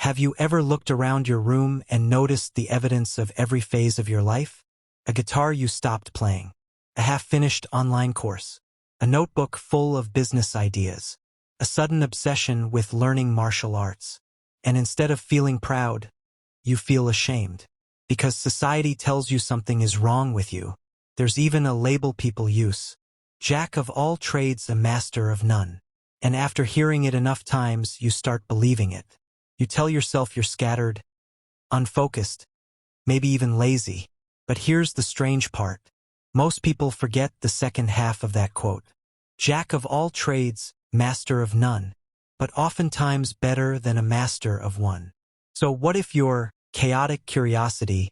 Have you ever looked around your room and noticed the evidence of every phase of your life? A guitar you stopped playing, a half-finished online course, a notebook full of business ideas, a sudden obsession with learning martial arts. And instead of feeling proud, you feel ashamed. Because society tells you something is wrong with you. There's even a label people use. Jack of all trades, a master of none. And after hearing it enough times, you start believing it. You tell yourself you're scattered, unfocused, maybe even lazy. But here's the strange part. Most people forget the second half of that quote. Jack of all trades, master of none, but oftentimes better than a master of one. So what if your chaotic curiosity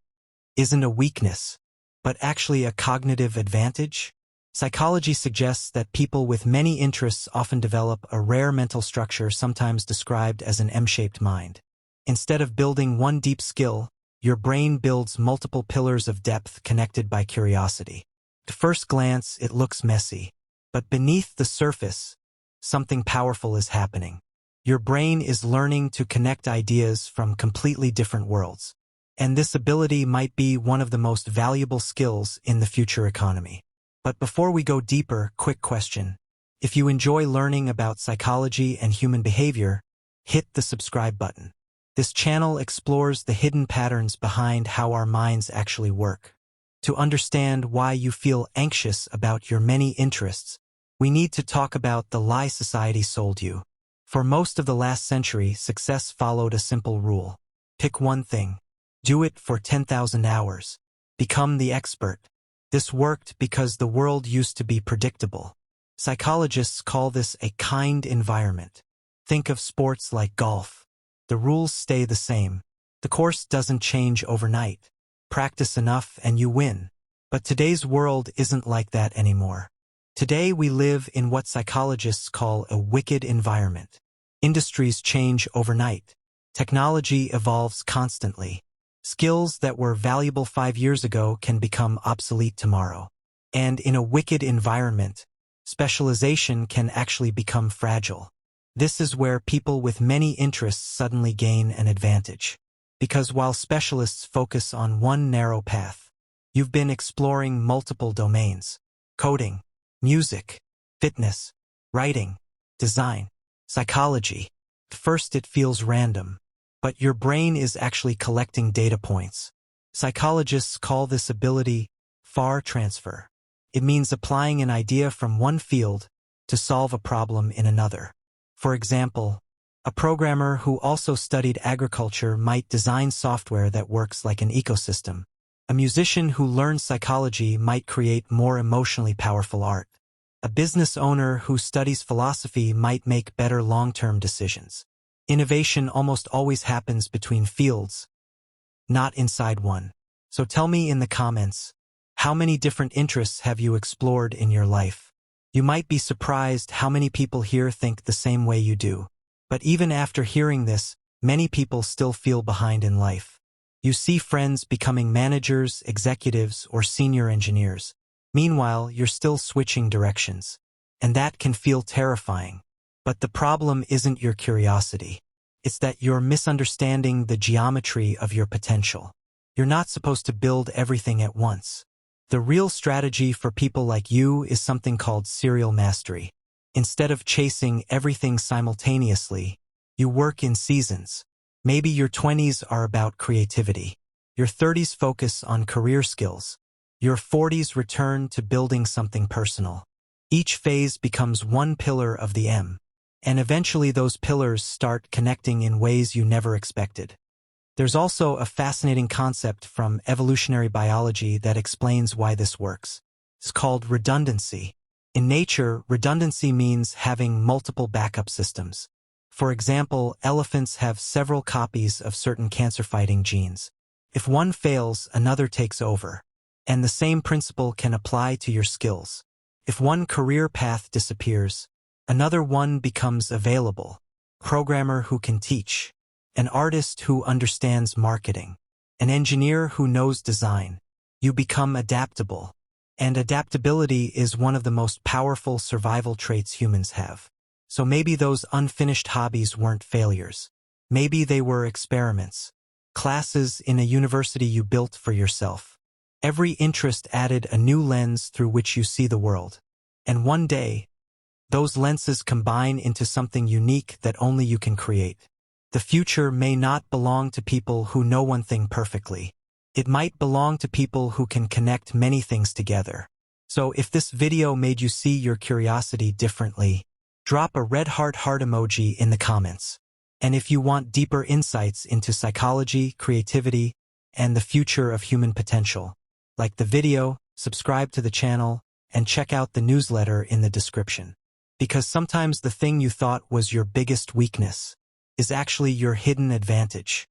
isn't a weakness, but actually a cognitive advantage? Psychology suggests that people with many interests often develop a rare mental structure, sometimes described as an M-shaped mind. Instead of building one deep skill, your brain builds multiple pillars of depth connected by curiosity. At first glance, it looks messy, but beneath the surface, something powerful is happening. Your brain is learning to connect ideas from completely different worlds. And this ability might be one of the most valuable skills in the future economy. But before we go deeper, quick question. If you enjoy learning about psychology and human behavior, hit the subscribe button. This channel explores the hidden patterns behind how our minds actually work. To understand why you feel anxious about your many interests, we need to talk about the lie society sold you. For most of the last century, success followed a simple rule. Pick one thing. Do it for 10,000 hours. Become the expert. This worked because the world used to be predictable. Psychologists call this a kind environment. Think of sports like golf. The rules stay the same. The course doesn't change overnight. Practice enough and you win. But today's world isn't like that anymore. Today we live in what psychologists call a wicked environment. Industries change overnight. Technology evolves constantly. Skills that were valuable 5 years ago can become obsolete tomorrow. And in a wicked environment, specialization can actually become fragile. This is where people with many interests suddenly gain an advantage. Because while specialists focus on one narrow path, you've been exploring multiple domains. Coding, music, fitness, writing, design, psychology. At first it feels random. But your brain is actually collecting data points. Psychologists call this ability far transfer. It means applying an idea from one field to solve a problem in another. For example, a programmer who also studied agriculture might design software that works like an ecosystem. A musician who learns psychology might create more emotionally powerful art. A business owner who studies philosophy might make better long-term decisions. Innovation almost always happens between fields, not inside one. So tell me in the comments, how many different interests have you explored in your life? You might be surprised how many people here think the same way you do. But even after hearing this, many people still feel behind in life. You see friends becoming managers, executives, or senior engineers. Meanwhile, you're still switching directions. And that can feel terrifying. But the problem isn't your curiosity. It's that you're misunderstanding the geometry of your potential. You're not supposed to build everything at once. The real strategy for people like you is something called serial mastery. Instead of chasing everything simultaneously, you work in seasons. Maybe your 20s are about creativity. Your 30s focus on career skills. Your 40s return to building something personal. Each phase becomes one pillar of the M. And eventually those pillars start connecting in ways you never expected. There's also a fascinating concept from evolutionary biology that explains why this works. It's called redundancy. In nature, redundancy means having multiple backup systems. For example, elephants have several copies of certain cancer-fighting genes. If one fails, another takes over. And the same principle can apply to your skills. If one career path disappears, another one becomes available. Programmer who can teach. An artist who understands marketing. An engineer who knows design. You become adaptable. And adaptability is one of the most powerful survival traits humans have. So maybe those unfinished hobbies weren't failures. Maybe they were experiments, classes in a university you built for yourself. Every interest added a new lens through which you see the world. And one day, those lenses combine into something unique that only you can create. The future may not belong to people who know one thing perfectly. It might belong to people who can connect many things together. So if this video made you see your curiosity differently, drop a red heart emoji in the comments. And if you want deeper insights into psychology, creativity, and the future of human potential, like the video, subscribe to the channel, and check out the newsletter in the description. Because sometimes the thing you thought was your biggest weakness is actually your hidden advantage.